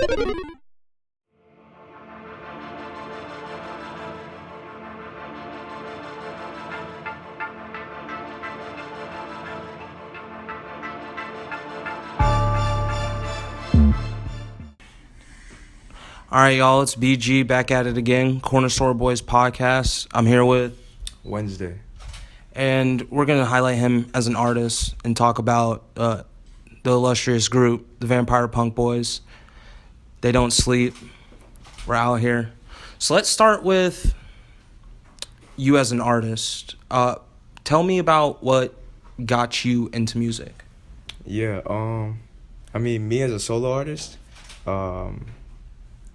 All right, y'all, it's BG back at it again, Kornerstore Boys podcast. I'm here with Wednesday. And we're going to highlight him as an artist and talk about the illustrious group, the Vampire PunkBoyz. They don't sleep. We're out here. So let's start with you as an artist. Tell me about what got you into music. Yeah, I mean, me as a solo artist,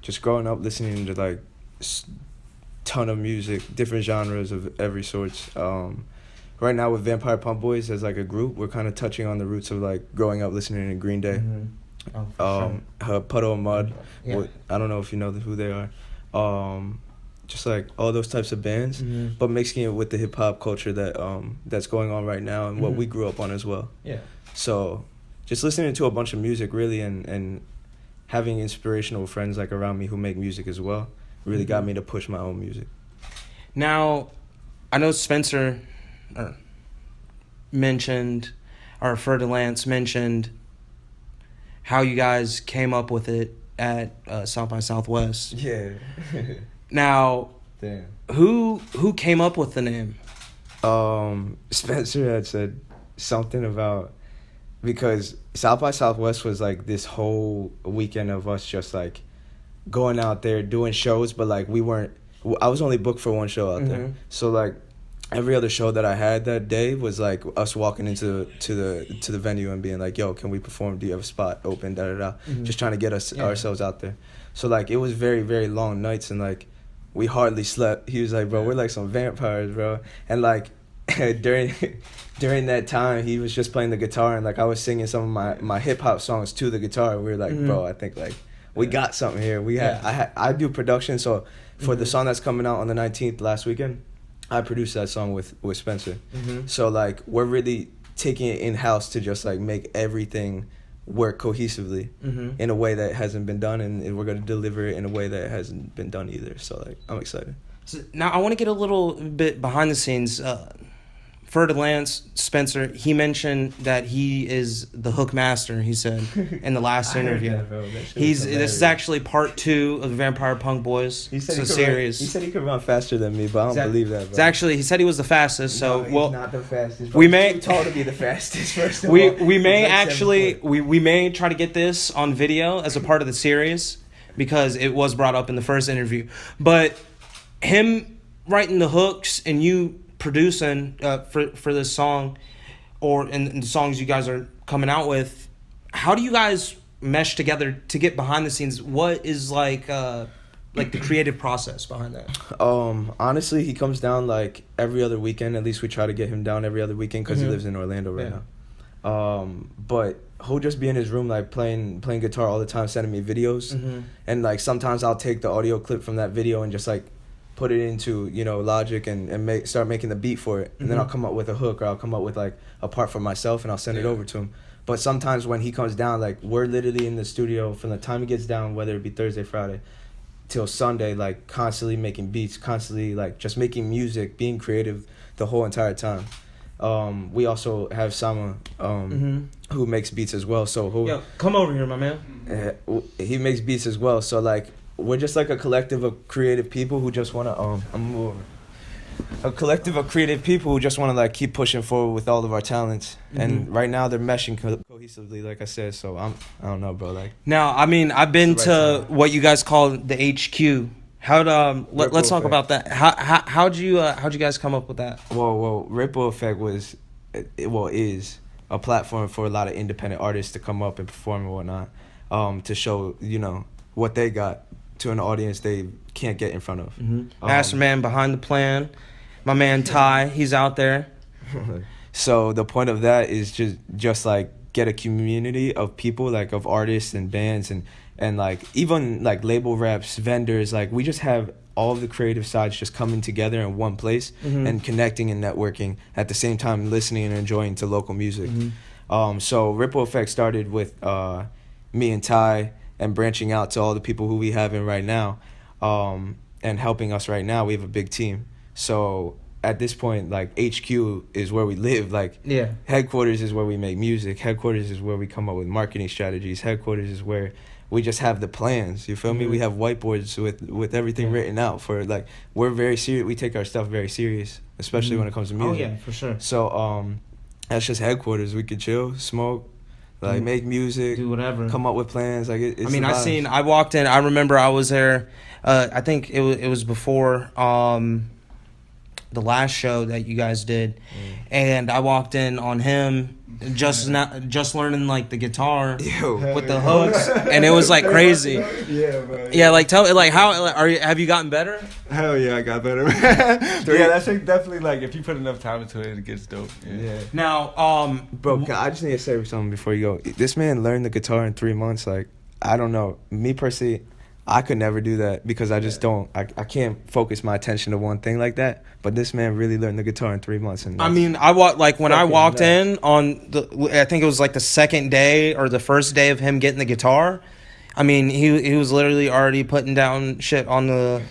just growing up listening to like ton of music, different genres of every sort. Right now with Vampire PunkBoyz as like a group, we're kind of touching on the roots of like growing up listening to Green Day, Puddle of Mud. Yeah. Well, I don't know if you know who they are. Just like all those types of bands, but mixing it with the hip hop culture that that's going on right now and what we grew up on as well. Yeah. So just listening to a bunch of music really and having inspirational friends like around me who make music as well really got me to push my own music. Now, I know Spencer mentioned, or Ferdinand mentioned, how you guys came up with it at South by Southwest. Yeah. Now, Damn. Who came up with the name? Spencer had said something about, because South by Southwest was like this whole weekend of us just like going out there doing shows, but like I was only booked for one show out there. So like every other show that I had that day was like us walking into the venue and being like, yo, can we perform? Do you have a spot open? Just trying to get ourselves out there. So like it was very, very long nights and like we hardly slept. He was like, bro, we're like some vampires, bro. And like during that time, he was just playing the guitar and like I was singing some of my hip hop songs to the guitar. We were like, bro, I think like we got something here. I do production, so for the song that's coming out on the 19th last weekend, I produced that song with Spencer. So like we're really taking it in house to just like make everything work cohesively in a way that hasn't been done, and we're gonna deliver it in a way that hasn't been done either. So like I'm excited. So now I want to get a little bit behind the scenes. Ferdinand Spencer, he mentioned that he is the hook master, he said in the last interview. This is actually part 2 of the Vampire PunkBoyz. He said series. He said he could run faster than me, but I don't believe that, bro. It's actually, he said he was the fastest, so no, well, he's not the fastest. Bro. We may too tall to be the fastest. First of all, we may like actually we may try to get this on video as a part of the series because it was brought up in the first interview. But him writing the hooks and you producing for this song, or in the songs you guys are coming out with, how do you guys mesh together to get behind the scenes? What is like the creative process behind that? Honestly, he comes down like every other weekend. At least we try to get him down every other weekend because he lives in Orlando right now. But he'll just be in his room like playing guitar all the time, sending me videos, and like sometimes I'll take the audio clip from that video and just like put it into, Logic and start making the beat for it. And then I'll come up with a hook, or I'll come up with like a part for myself and I'll send it over to him. But sometimes when he comes down, like we're literally in the studio from the time he gets down, whether it be Thursday, Friday, till Sunday, like constantly making beats, constantly like just making music, being creative the whole entire time. We also have Sama, who makes beats as well. So Yo, come over here, my man. He makes beats as well. So like we're just like a collective of creative people who just want to a collective of creative people who just want to like keep pushing forward with all of our talents. And right now they're meshing cohesively, like I said. So I don't know, bro. Like now, I mean, I've been to what you guys call the HQ. Let's talk about that. How'd you guys come up with that? Well, Ripple Effect is a platform for a lot of independent artists to come up and perform and whatnot, to show what they got to an audience they can't get in front of. Masterman behind the plan, my man Ty, he's out there. So the point of that is just like get a community of people, like of artists and bands and like even like label reps, vendors. Like we just have all of the creative sides just coming together in one place and connecting and networking at the same time, listening and enjoying to local music. So Ripple Effect started with me and Ty and branching out to all the people who we have in right now, and helping us right now. We have a big team. So at this point, like, HQ is where we live. Like, Yeah. headquarters is where we make music. Headquarters is where we come up with marketing strategies. Headquarters is where we just have the plans. You feel me? We have whiteboards with everything written out for, like, we're very serious. We take our stuff very serious, especially when it comes to music. Oh yeah, for sure. So that's just headquarters. We could chill, smoke, like, make music, Do whatever. come up with plans. Like, it's I mean, the vibes. I walked in. I remember I was there. I think it was before the last show that you guys did, and I walked in on him just learning, like, the guitar with the hooks, and it was like crazy. Yeah, bro. Yeah, like, tell, like, how have you gotten better? Hell yeah, I got better. Yeah, that's definitely, like, if you put enough time into it, it gets dope. Yeah. Now, Bro, I just need to say something before you go. This man learned the guitar in 3 months. Like, I don't know. Me personally, I could never do that because I just don't. I can't focus my attention to one thing like that. But this man really learned the guitar in 3 months. And I mean, when I walked nuts. in on I think it was like the second day or the first day of him getting the guitar. I mean, he was literally already putting down shit on the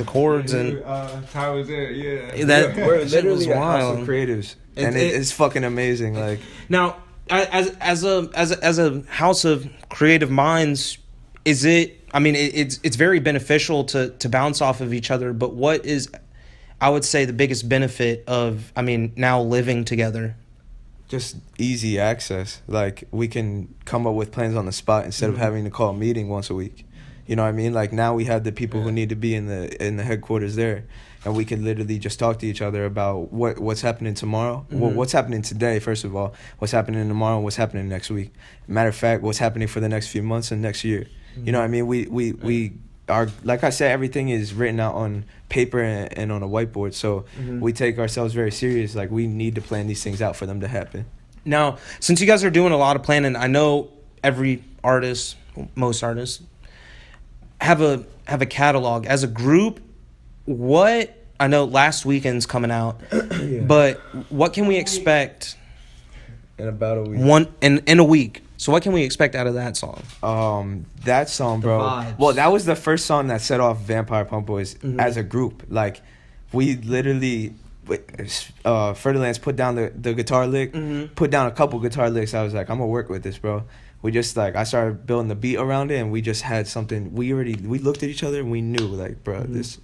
chords, and Ty was there, yeah. that we're shit was literally a house wild. of creatives, and it's fucking amazing. Like, Now, as a house of creative minds, is it? I mean, it's very beneficial to bounce off of each other. But what is, I would say, the biggest benefit of, I mean, now living together? just easy access. Like, we can come up with plans on the spot instead of having to call a meeting once a week. You know what I mean? Like, now we have the people who need to be in the headquarters there, and we can literally just talk to each other about what's happening tomorrow. Well, what's happening today, first of all, what's happening tomorrow, and what's happening next week. Matter of fact, what's happening for the next few months and next year. You know what I mean? We are, like I said, everything is written out on paper and on a whiteboard. So we take ourselves very serious. Like, we need to plan these things out for them to happen. Now, since you guys are doing a lot of planning, I know every artist, most artists, have a catalog. As a group, what, I know Last Weekend's coming out, but what can we expect In about a week. in a week? So what can we expect out of that song? That song, bro. vibes. Well, that was the first song that set off Vampire PunkBoyz as a group. Like, we literally, Ferdinand's put down the guitar lick, put down a couple guitar licks. I was like, I'm gonna work with this, bro. We just, like, I started building the beat around it, and we just had something. We looked at each other and we knew, like, bro, this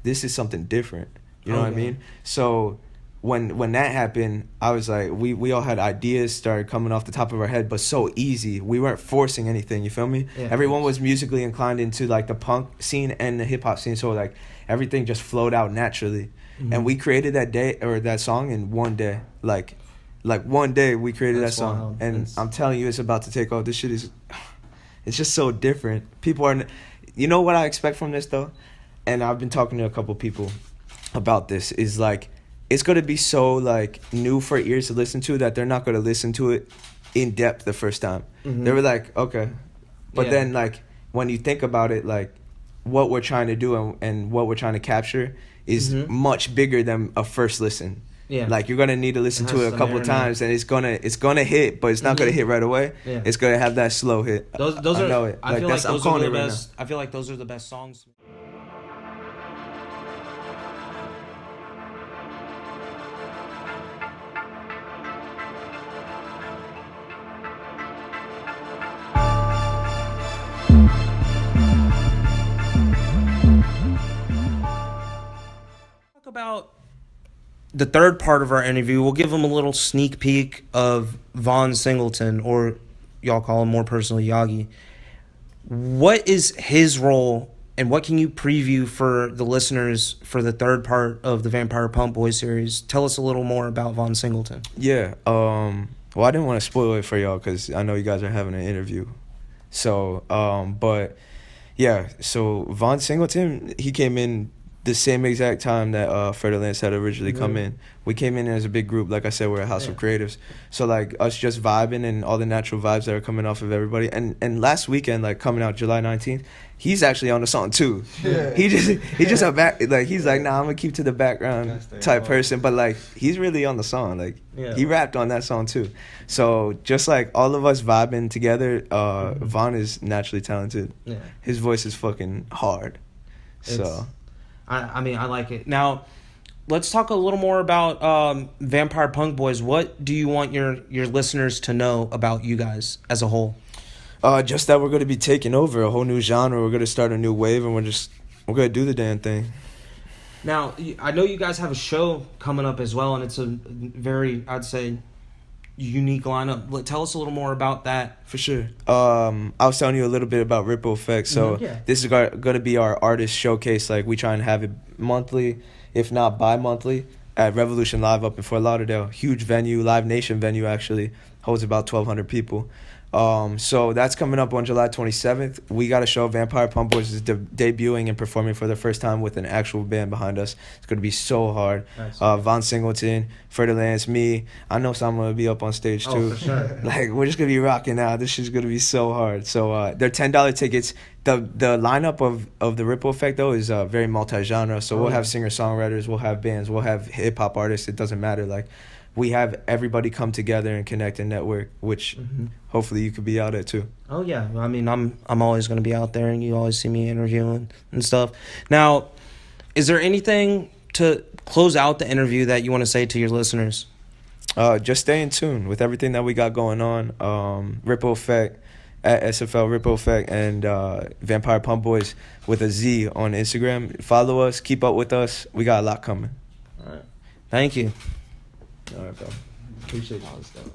is something different. You know what I mean? So when that happened, I was like, we all had ideas started coming off the top of our head, but so easy. We weren't forcing anything, you feel me? Yeah. Everyone was musically inclined into, like, the punk scene and the hip hop scene, so, like, everything just flowed out naturally. And we created that song in one day. Like one day we created That's that song. wild. And I'm telling you, it's about to take off. This shit is, it's just so different. People are, you know what I expect from this though? And I've been talking to a couple people about this, is like, it's going to be so, like, new for ears to listen to that they're not going to listen to it in depth the first time. They were like, okay. But then, like, when you think about it, like, what we're trying to do and what we're trying to capture is much bigger than a first listen. Yeah. Like, you're gonna need to listen to it a couple times, and it's gonna hit, but it's not gonna hit right away. Yeah. It's gonna have that slow hit. Those I are. know it. I feel like I'm those are calling the it right best. I feel like those are the best songs. Talk about the third part of our interview. We'll give them a little sneak peek of Von Singleton, or y'all call him more personally Yagi. What is his role, and what can you preview for the listeners for the third part of the Vampire PunkBoyz series? Tell us a little more about Von Singleton. Yeah. Well, I didn't want to spoil it for y'all because I know you guys are having an interview. So, but yeah. So Von Singleton, he came in the same exact time that Fred Lance had originally come in. We came in as a big group. Like I said, we're a house of creatives. So like us just vibing and all the natural vibes that are coming off of everybody. And last weekend, like coming out July 19th, he's actually on the song too. Yeah. He just a back, like he's like, nah, I'm gonna keep to the background type person. But like he's really on the song. Like he rapped on that song too. So just like all of us vibing together, Von is naturally talented. Yeah. His voice is fucking hard. So I mean, I like it. Now, let's talk a little more about Vampire PunkBoyz. What do you want your listeners to know about you guys as a whole? Just that we're going to be taking over a whole new genre. We're going to start a new wave, and we're going to do the damn thing. Now, I know you guys have a show coming up as well, and it's a very, I'd say, unique lineup. Tell us a little more about that. For sure. I was telling you a little bit about Ripple Effect. So this is going to be our artist showcase. Like we try and have it monthly, if not bi-monthly, at Revolution Live up in Fort Lauderdale. Huge venue, Live Nation venue actually. Holds about 1,200 people. So that's coming up on July 27th. We got a show. Vampire PunkBoyz is debuting and performing for the first time with an actual band behind us. It's going to be so hard. Nice. Von Singleton, Freddie Lance, me. I know someone will be up on stage too. Oh, for sure. Like we're just going to be rocking out. This shit's going to be so hard. So they're $10 tickets. The lineup of the Ripple Effect though is very multi-genre. So we'll have singer-songwriters, we'll have bands, we'll have hip-hop artists. It doesn't matter. Like we have everybody come together and connect and network, which hopefully you could be out at too. Oh yeah, I mean I'm always gonna be out there, and you always see me interviewing and stuff. Now, is there anything to close out the interview that you want to say to your listeners? Just stay in tune with everything that we got going on. Ripple Effect at SFL Ripple Effect and Vampire PunkBoyz with a Z on Instagram. Follow us, keep up with us. We got a lot coming. All right, thank you. All right, bro. Appreciate you.